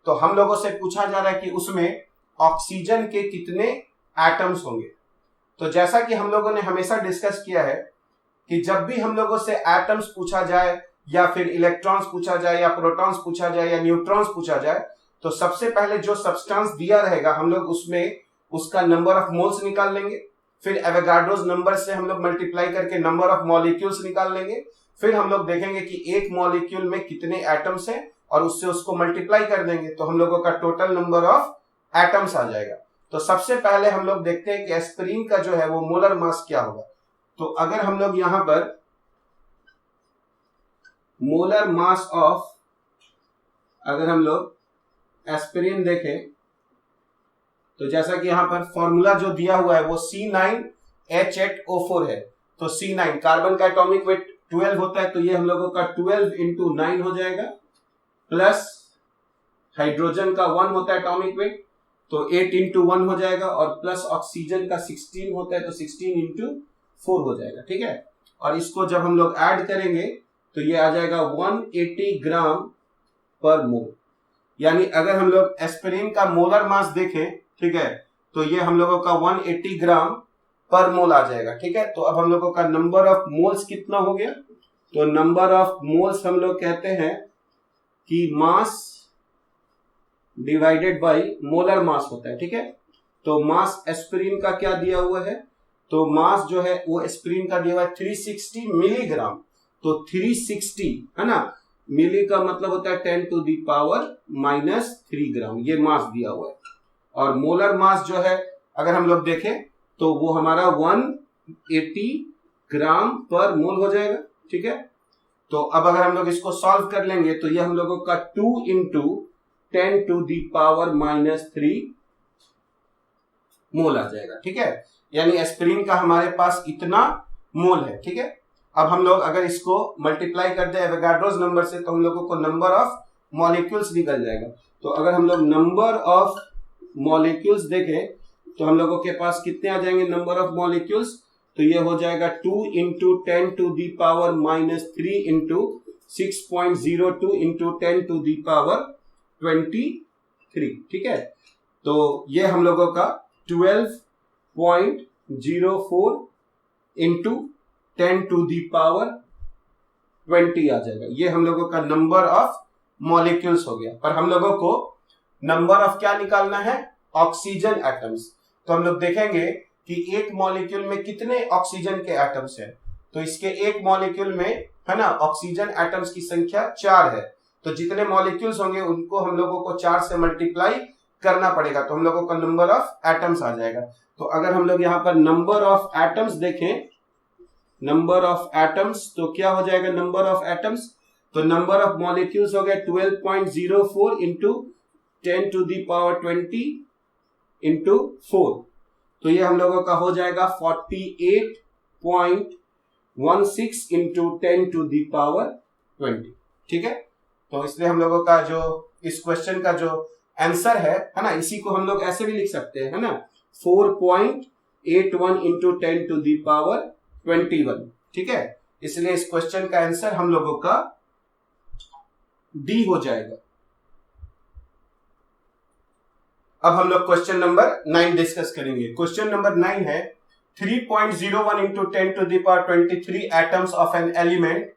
तो हम लोगों से पूछा जा रहा है कि उसमें ऑक्सीजन के कितने एटम्स होंगे। तो जैसा कि हम लोगों ने हमेशा डिस्कस किया है कि जब भी हम लोगों से एटम्स पूछा जाए या फिर इलेक्ट्रॉन्स पूछा जाए या प्रोटॉन्स पूछा जाए या न्यूट्रॉन्स पूछा जाए, तो सबसे पहले जो सब्सटेंस दिया रहेगा हम लोग उसमें उसका नंबर ऑफ मोल्स निकाल लेंगे, फिर एवोगाड्रोस नंबर से हम लोग मल्टीप्लाई करके नंबर ऑफ मॉलिक्यूल्स निकाल लेंगे, फिर हम लोग देखेंगे कि एक मॉलिक्यूल में कितने एटम्स हैं और उससे उसको मल्टीप्लाई कर देंगे तो हम लोगों का टोटल नंबर ऑफ एटम्स आ जाएगा। तो सबसे पहले हम लोग देखते हैं कि एस्पिरिन का जो है वो मोलर मास क्या होगा। तो अगर हम लोग यहां पर मोलर मास ऑफ अगर हम लोग एस्पिरिन देखें तो जैसा कि यहां पर फॉर्मूला जो दिया हुआ है वो C9H8O4 है। तो C9 कार्बन का एटॉमिक वेट 12 होता है, तो ये हम लोगों का 12 इंटू 9 हो जाएगा, प्लस हाइड्रोजन का 1 होता है एटॉमिक वेट तो 8 इंटू 1 हो जाएगा, और प्लस ऑक्सीजन का 16 होता है तो 16 इंटू 4 हो जाएगा। ठीक है, और इसको जब हम लोग ऐड करेंगे तो ये आ जाएगा 180 ग्राम पर मोल। यानी अगर हम लोग एस्पिरिन का मोलर मास देखें, ठीक है, तो ये हम लोगों का 180 ग्राम पर मोल आ जाएगा। ठीक है, तो अब हम लोगों का नंबर ऑफ मोल्स कितना हो गया, तो नंबर ऑफ मोल्स हम लोग कहते हैं कि mass divided by molar mass होता है। ठीक है, तो मास एस्पिरिन का क्या दिया हुआ है, तो मास जो है वो एस्पिरिन का दिया हुआ है 360 मिलीग्राम। तो 360 है ना, मिली का मतलब होता है 10 टू दी पावर -3 ग्राम, ये मास दिया हुआ है। और मोलर मास जो है अगर हम लोग देखें तो वो हमारा 180 ग्राम पर मोल हो जाएगा। ठीक है, तो अब अगर हम लोग इसको सॉल्व कर लेंगे तो ये हम लोगों का 2 इंटू 10 टू दी पावर -3 मोल आ जाएगा। ठीक है, यानी एस्पिरिन का हमारे पास इतना मोल है। ठीक है, अब हम लोग अगर इसको मल्टीप्लाई कर दे एवोगाड्रोस नंबर से तो हम लोगों को नंबर ऑफ मॉलिक्यूल्स निकल जाएगा। तो अगर हम लोग नंबर ऑफ मॉलिक्यूल्स देखें तो हम लोगों के पास कितने आ जाएंगे नंबर ऑफ मॉलिक्यूल्स, तो ये हो जाएगा 2 into 10 to the power -3 into 6.02 into 10 to the power 23। ठीक है, तो ये हम लोगों का 12.04 इंटू 10 टू दी पावर 20 आ जाएगा। ये हम लोगों का नंबर ऑफ मॉलिक्यूल्स हो गया। पर हम लोगों को नंबर ऑफ क्या निकालना है, ऑक्सीजन एटम्स। तो हम लोग देखेंगे कि एक मॉलिक्यूल में कितने ऑक्सीजन के एटम्स हैं। तो इसके एक मॉलिक्यूल में है ना ऑक्सीजन एटम्स की संख्या 4 है। तो जितने मॉलिक्यूल्स होंगे उनको हम लोगों को 4 से मल्टीप्लाई करना पड़ेगा, तो हम लोगों का नंबर ऑफ एटम्स आ जाएगा। तो अगर हम लोग यहाँ पर नंबर ऑफ एटम्स देखें, नंबर ऑफ एटम्स तो क्या हो जाएगा नंबर ऑफ एटम्स, तो नंबर ऑफ मॉलिक्यूल्स हो गया 12.04 into 10 to the power 20 into 4। तो ये हम लोगों का हो जाएगा 48.16 इंटू 10 टू दी पावर 20। ठीक है, तो इसलिए हम लोगों का जो इस क्वेश्चन का जो आंसर है ना, इसी को हम लोग ऐसे भी लिख सकते हैं, है ना, 4.81 इंटू 10 टू दी पावर 21। ठीक है, इसलिए इस क्वेश्चन का आंसर हम लोगों का डी हो जाएगा। अब हम लोग क्वेश्चन नंबर 9 डिस्कस करेंगे। क्वेश्चन नंबर 9 है 3.01 into 10 to the power 23 atoms of an element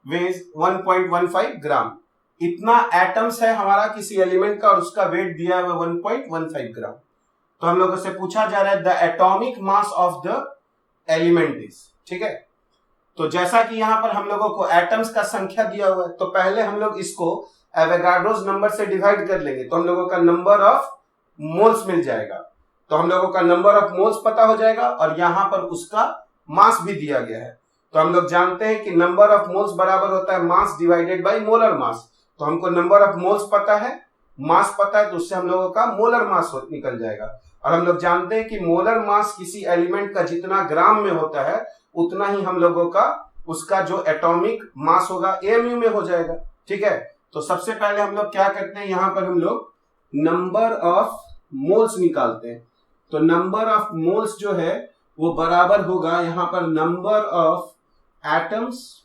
weighs 1.15 gram. इतना एटम्स है हमारा किसी एलिमेंट का और उसका वेट दिया है 1.15 ग्राम। तो हम लोगों से पूछा जा रहा है the atomic mass of the element is. ठीक है, तो जैसा कि यहां पर हम लोगों को एटम्स का संख्या दिया हुआ है तो पहले हम लोग इसको एवोगाड्रोस नंबर से डिवाइड कर लेंगे तो हम लोगों का नंबर ऑफ मोल्स मिल जाएगा। तो हम लोगों का नंबर ऑफ मोल्स पता हो जाएगा और यहां पर उसका मास भी दिया गया है। तो हम लोग जानते हैं कि नंबर ऑफ मोल्स बराबर होता है mass divided by molar mass. तो हमको नंबर ऑफ मोल्स पता है, मास पता है, तो उससे हम लोगों का मोलर मास निकल जाएगा। और हम लोग जानते हैं कि मोलर मास किसी एलिमेंट का जितना ग्राम में होता है उतना ही हम लोगों का उसका जो एटॉमिक मास होगा एमयू में हो जाएगा। ठीक है, तो सबसे पहले हम लोग क्या करते हैं, यहां पर हम लोग नंबर ऑफ मोल्स निकालते हैं। तो नंबर ऑफ मोल्स जो है वो बराबर होगा यहां पर नंबर ऑफ एटम्स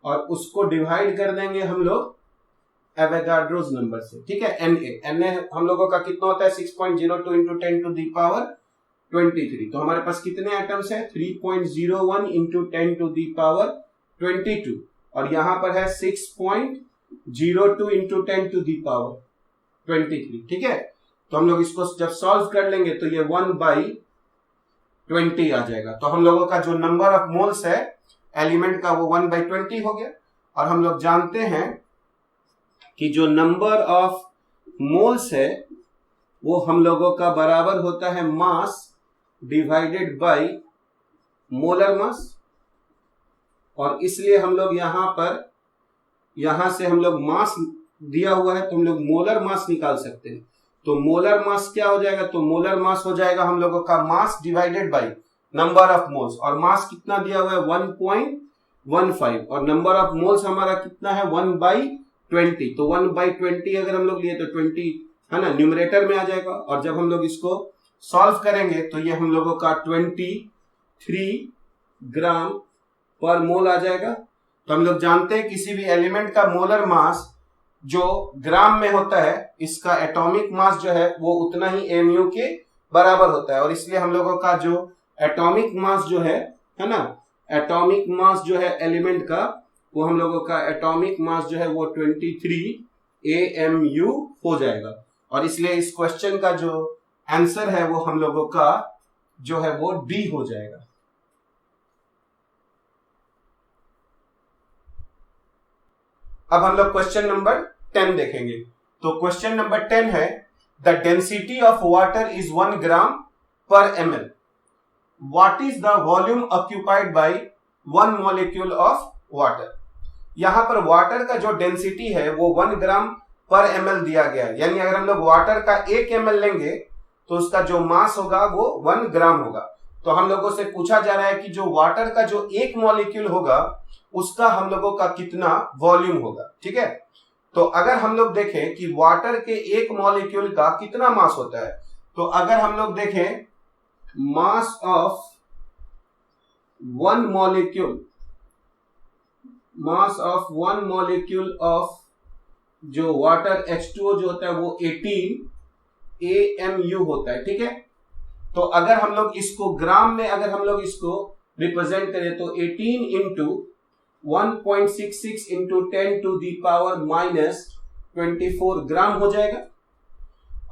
और उसको डिवाइड कर देंगे हम लोग एवोगाड्रोस नंबर से, ठीक है। Na हम लोगों का कितना होता है 6.02 इंटू 10 टू द पावर 23। तो हमारे पास कितने एटम्स है 3.01 इंटू 10 टू द पावर 22 और यहां पर है 6.02 इंटू 10 टू द पावर 23, ठीक है। तो हम लोग इसको जब सॉल्व कर लेंगे तो ये 1/20 आ जाएगा। तो हम लोगों का जो नंबर ऑफ मोल्स है एलिमेंट का वो 1/20 हो गया। और हम लोग जानते हैं कि जो नंबर ऑफ मोल्स है वो हम लोगों का बराबर होता है mass divided by molar mass. और इसलिए हम लोग यहां से हम लोग मास दिया हुआ है तो हम लोग मोलर मास निकाल सकते हैं। तो मोलर मास क्या हो जाएगा, तो मोलर मास हो जाएगा हम लोगों का mass divided by number of moles. और मास कितना दिया हुआ है 1.15 और नंबर ऑफ मोल्स हमारा कितना है 1/20। तो 1/20 अगर हम लोग लिए तो 20 है ना न्यूमरेटर में आ जाएगा। और जब हम लोग इसको सॉल्व करेंगे तो ये हम लोगों का 23 ग्राम पर मोल आ जाएगा। तो हम लोग जानते हैं किसी भी एलिमेंट का मोलर मास जो ग्राम में होता है इसका एटॉमिक मास जो है वो उतना ही mu के बराबर होता है। और इसलिए हम लोगों का जो एटॉमिक मास जो है ना, एटॉमिक मास जो है एलिमेंट का वो हम लोगों का एटॉमिक मास जो है वो 23 AMU हो जाएगा। और इसलिए इस क्वेश्चन का जो आंसर है वो हम लोगों का जो है वो डी हो जाएगा। अब हम लोग क्वेश्चन नंबर 10 देखेंगे। तो क्वेश्चन नंबर 10 है the density of water is 1 ग्राम पर ml। What is the volume occupied by 1 molecule of water. यहां पर वाटर का जो डेंसिटी है वो 1 ग्राम पर ml दिया गया है। यानी अगर हम लोग वाटर का 1 ml लेंगे तो उसका जो मास होगा वो 1 ग्राम होगा। तो हम लोगों से पूछा जा रहा है कि जो वाटर का जो 1 मॉलिक्यूल होगा उसका हम लोगों का कितना वॉल्यूम होगा, ठीक है। तो अगर हम लोग देखें कि वाटर के 1 मॉलिक्यूल का कितना मास होता है, तो अगर हम लोग देखें मास ऑफ 1 मॉलिक्यूल ऑफ जो वाटर H2O जो होता है वो 18 AMU होता है, ठीक है। तो अगर हम लोग इसको ग्राम में अगर हम लोग इसको रिप्रेजेंट करें तो 18 into 1.66 into 10 to the power -24 gram हो जाएगा।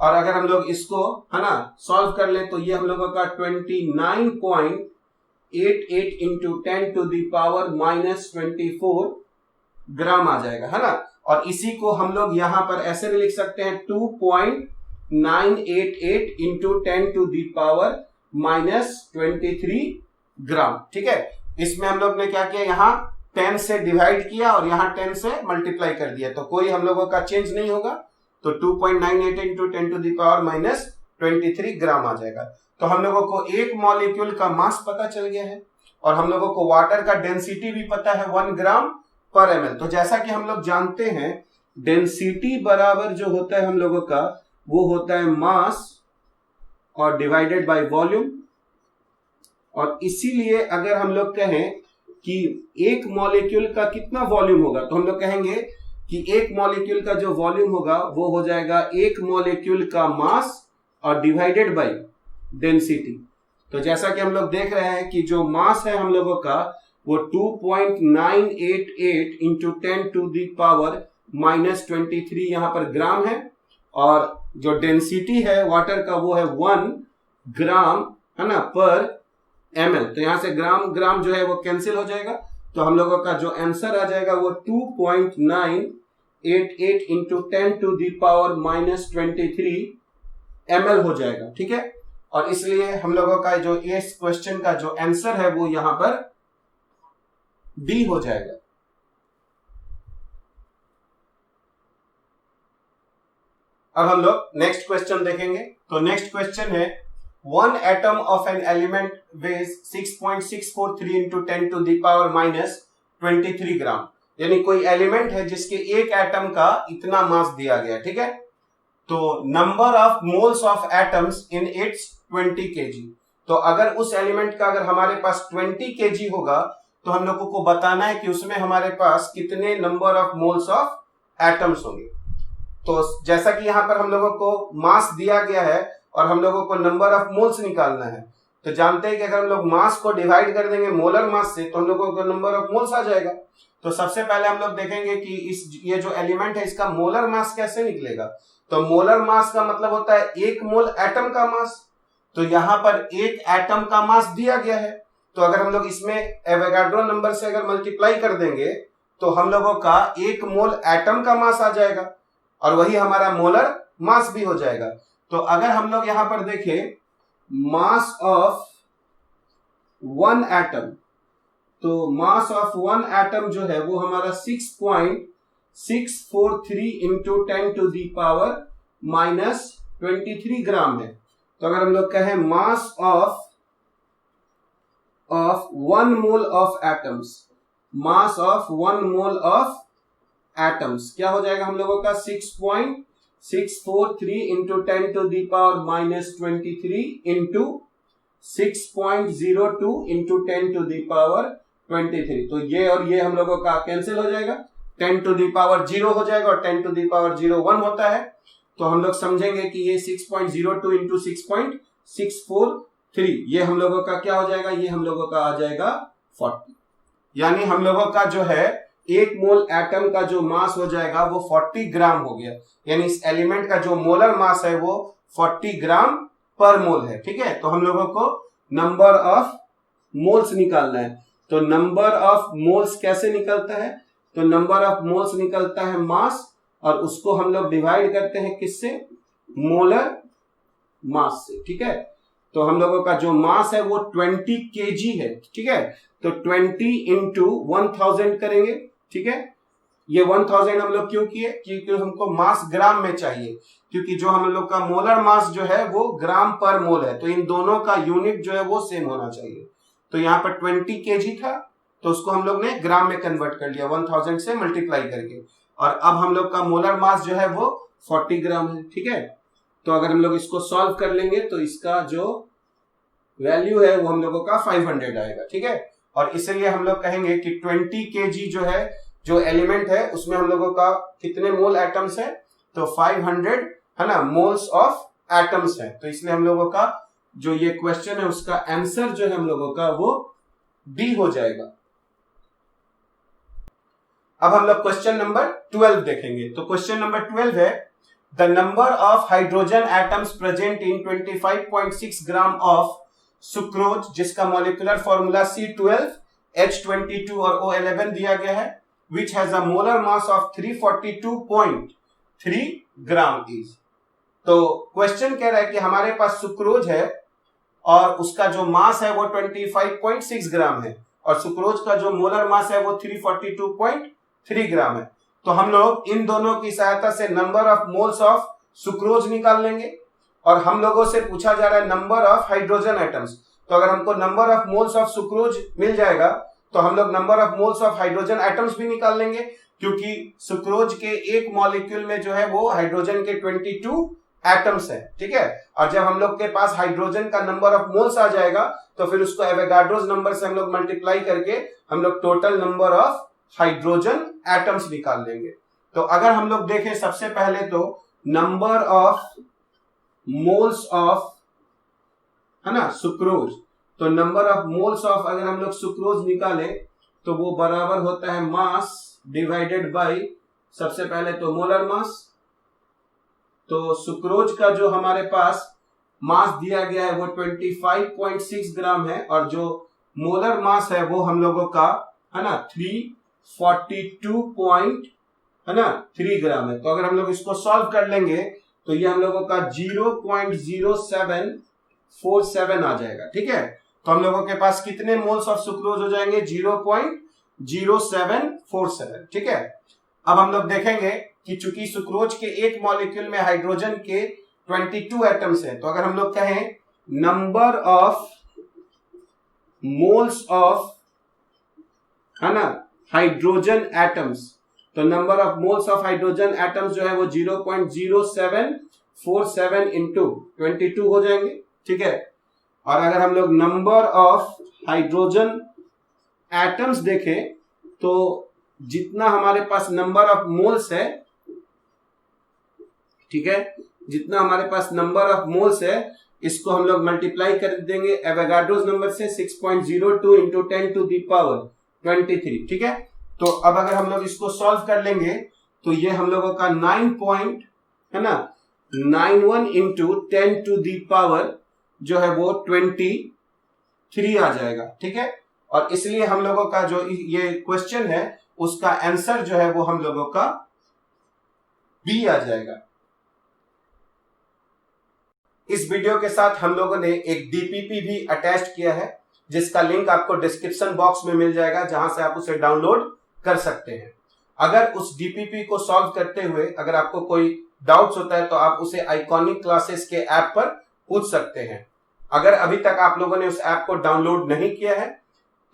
और अगर हम लोग इसको है ना सॉल्व कर ले तो ये हम लोगों का 29.88 इंटू 10 टू दी पावर -24 ग्राम आ जाएगा, है ना। और इसी को हम लोग यहां पर ऐसे भी लिख सकते हैं 2.988 इंटू 10 टू दी पावर -23 ग्राम, ठीक है। इसमें हम लोग ने क्या किया, यहाँ 10 से डिवाइड किया और यहाँ 10 से मल्टीप्लाई कर दिया, तो कोई हम लोगों का चेंज नहीं होगा। तो 2.98 इंटू 10 टू दी पावर -23 ग्राम आ जाएगा। तो हम लोगों को 1 मॉलिक्यूल का मास पता चल गया है और हम लोगों को वाटर का डेंसिटी भी पता है 1 ग्राम पर ml। तो जैसा कि हम लोग जानते हैं डेंसिटी बराबर जो होता है हम लोगों का वो होता है मास और डिवाइडेड बाय वॉल्यूम। और इसीलिए अगर हम लोग कहें कि 1 मॉलिक्यूल का कितना वॉल्यूम होगा तो हम लोग कहेंगे कि 1 मॉलिक्यूल का जो वॉल्यूम होगा वो हो जाएगा 1 मॉलिक्यूल का मास और डिवाइडेड बाय डेंसिटी। तो जैसा कि हम लोग देख रहे हैं कि जो मास है हम लोगों का वो 2.988 इंटू 10 टू दी पावर -23 यहां पर ग्राम है। और जो डेंसिटी है वाटर का वो है 1 ग्राम है ना पर ml। तो यहां से ग्राम ग्राम जो है वो कैंसिल हो जाएगा। तो हम लोगों का जो आंसर आ जाएगा वो 2.988 into 10 to the power -23 ml हो जाएगा, ठीक है। और इसलिए हम लोगों का जो इस क्वेश्चन का जो आंसर है वो यहां पर डी हो जाएगा। अब हम लोग नेक्स्ट क्वेश्चन देखेंगे। तो नेक्स्ट क्वेश्चन है 1 atom of an element weighs 6.643 into 10 to the power -23 ग्राम। यानी कोई एलिमेंट है जिसके एक एटम का इतना मास दिया गया, ठीक है। तो number of moles of atoms in its 20 kg। तो तो अगर उस एलिमेंट का अगर हमारे पास 20 kg होगा तो हम लोगों को बताना है कि उसमें हमारे पास कितने number of moles of atoms होंगे। तो जैसा कि यहां पर हम लोगों को मास दिया गया है और हम लोगों को नंबर ऑफ मोल्स निकालना है, तो जानते हैं कि अगर हम लोग मास को डिवाइड कर देंगे मोलर मास से तो हम लोगों को नंबर ऑफ मोल्स आ जाएगा। तो सबसे पहले हम लोग देखेंगे कि ये जो एलिमेंट है इसका मोलर मास कैसे निकलेगा। तो मोलर मास का मतलब होता है एक मोल एटम का मास। तो यहां पर एक एटम का मास दिया गया है, तो अगर हम लोग इसमें एवोगाड्रो नंबर से अगर मल्टीप्लाई कर देंगे तो हम लोगों का एक मोल एटम का मास आ जाएगा और वही हमारा मोलर मास भी हो जाएगा। तो अगर हम लोग यहां पर देखें मास ऑफ वन एटम, तो मास ऑफ वन एटम जो है वो हमारा 6.643 into 10 to the power -23 gram है। तो अगर हम लोग कहें mass of one mole of atoms, mass of one mole of atoms क्या हो जाएगा हम लोगों का 6.643 into 10 to the power -23 into 6.02 into 10 to the power 23। तो ये और ये हम लोगों का कैंसिल हो जाएगा, 10 टू दी पावर 0 हो जाएगा और 10 टू दी पावर 0 1 होता है। तो हम लोग समझेंगे कि ये 6.02 इंटू 6.643 ये हम लोगों का क्या हो जाएगा, ये हम लोगों का आ जाएगा 40। यानी हम लोगों का जो है एक मोल एटम का जो मास हो जाएगा वो 40 ग्राम हो गया। यानी इस एलिमेंट का जो मोलर मास है वो 40 ग्राम पर मोल है। ठीक है, तो हम लोगों को नंबर ऑफ मोल्स निकालना है। तो नंबर ऑफ मोल्स कैसे निकलता है, तो नंबर ऑफ मोल्स निकलता है मास और उसको हम लोग डिवाइड करते हैं किससे, मोलर मास से। ठीक है, तो हम लोगों का जो मास है वो 20 kg है। ठीक है, तो 20 इंटू 1000 करेंगे। ठीक है, ये 1000 हम लोग क्यों किए, क्योंकि हमको मास ग्राम में चाहिए, क्योंकि जो हम लोग का मोलर मास जो है वो ग्राम पर मोल है, तो इन दोनों का यूनिट जो है वो सेम होना चाहिए। तो यहाँ पर 20 kg था तो उसको हम लोग ने ग्राम में कन्वर्ट कर लिया 1000 से मल्टीप्लाई करके, और अब हम लोग का मोलर मास जो है वो 40 ग्राम है। ठीक है, तो अगर हम लोग इसको सॉल्व कर लेंगे तो इसका जो वैल्यू है वो हम लोगों का 500 आएगा। ठीक है, और इसलिए हम लोग कहेंगे कि 20 kg जो है, जो एलिमेंट है उसमें हम लोगों का कितने मोल एटम्स है, तो 500 है ना मोल्स ऑफ एटम्स है। तो इसलिए हम लोगों का जो ये क्वेश्चन है उसका आंसर जो है हम लोगों का वो डी हो जाएगा। अब हम लोग क्वेश्चन नंबर 12 देखेंगे। तो क्वेश्चन नंबर 12 है the number of hydrogen atoms present in 25.6 gram of sucrose, जिसका मॉलिक्यूलर फॉर्मूला C12H22 और O11 दिया गया है, which has a molar mass of 342.3 gram is. तो क्वेश्चन कह रहा है कि हमारे पास सुक्रोज है और उसका जो मास है वो 25.6 ग्राम है और सुक्रोज का जो मोलर मास है वो 342.3 ग्राम है। तो हम लोग इन दोनों की सहायता से number of moles of sucrose निकाल लेंगे और हम लोगों से पूछा जा रहा है नंबर ऑफ हाइड्रोजन एटम्स। तो अगर हमको number of moles of sucrose मिल जाएगा तो हम लोग number of moles of hydrogen atoms भी निकाल लेंगे, क्योंकि सुक्रोज के एक मॉलिक्यूल में जो है वो हाइड्रोजन के 22 एटम्स है। ठीक है, और जब हम लोग के पास हाइड्रोजन का नंबर ऑफ मोल्स आ जाएगा तो फिर उसको एवोगाड्रोस नंबर से हम लोग मल्टीप्लाई करके हम लोग total number of hydrogen atoms निकाल लेंगे। तो अगर हम लोग देखें सबसे पहले तो नंबर ऑफ मोल्स ऑफ है ना सुक्रोज, तो नंबर ऑफ मोल्स ऑफ अगर हम लोग सुक्रोज निकाले तो वो बराबर होता है मास डिवाइडेड बाय सबसे पहले तो मोलर मास। तो सुक्रोज का जो हमारे पास मास दिया गया है वो 25.6 ग्राम है और जो मोलर मास है वो हम लोगों का है ना 342.3 ग्राम है। तो अगर हम लोग इसको सॉल्व कर लेंगे तो ये हम लोगों का 0.0747 आ जाएगा। ठीक है, तो हम लोगों के पास कितने मोल्स ऑफ सुक्रोज हो जाएंगे 0.0747। ठीक है, अब हम लोग देखेंगे कि चूंकि सुक्रोज के एक मॉलिक्यूल में हाइड्रोजन के 22 एटम्स है, तो अगर हम लोग कहें नंबर ऑफ मोल्स ऑफ है ना हाइड्रोजन एटम्स, तो number of moles of hydrogen atoms जो है वो 0.0747 इंटू 22 हो जाएंगे। ठीक है, और अगर हम लोग नंबर ऑफ हाइड्रोजन एटम्स देखें तो जितना हमारे पास नंबर ऑफ मोल्स है, ठीक है, जितना हमारे पास नंबर ऑफ मोल्स है इसको हम लोग मल्टीप्लाई कर देंगे एवोगाड्रोस नंबर से 6.02 इंटू 10 टू दी पावर 23, ठीक है। तो अब अगर हम लोग इसको सॉल्व कर लेंगे तो ये हम लोगों का 9.91 इंटू 10 टू दी पावर जो है वो 23 आ जाएगा, ठीक है। और इसलिए हम लोगों का जो ये क्वेश्चन है उसका आंसर जो है वो हम लोगों का बी आ जाएगा। इस वीडियो के साथ हम लोगों ने एक डीपीपी भी अटैच किया है जिसका लिंक आपको डिस्क्रिप्शन बॉक्स में मिल जाएगा, जहां से आप उसे डाउनलोड कर सकते हैं। अगर उस डीपीपी को सॉल्व करते हुए अगर आपको कोई डाउट्स होता है तो आप उसे आइकॉनिक क्लासेस के ऐप पर पूछ सकते हैं। अगर अभी तक आप लोगों ने उस ऐप को डाउनलोड नहीं किया है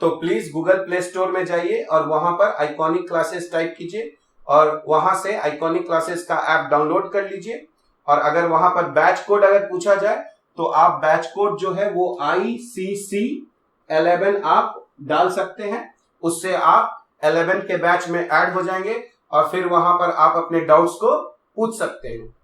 तो प्लीज गूगल प्ले स्टोर में जाइए और वहां पर आइकॉनिक क्लासेस टाइप कीजिए और वहां से आइकॉनिक क्लासेस का ऐप डाउनलोड कर लीजिए। और अगर वहां पर बैच कोड अगर पूछा जाए तो आप बैच कोड जो है वो ICC11 आप डाल सकते हैं, उससे आप 11 के बैच में ऐड हो जाएंगे और फिर वहां पर आप अपने डाउट्स को पूछ सकते हैं।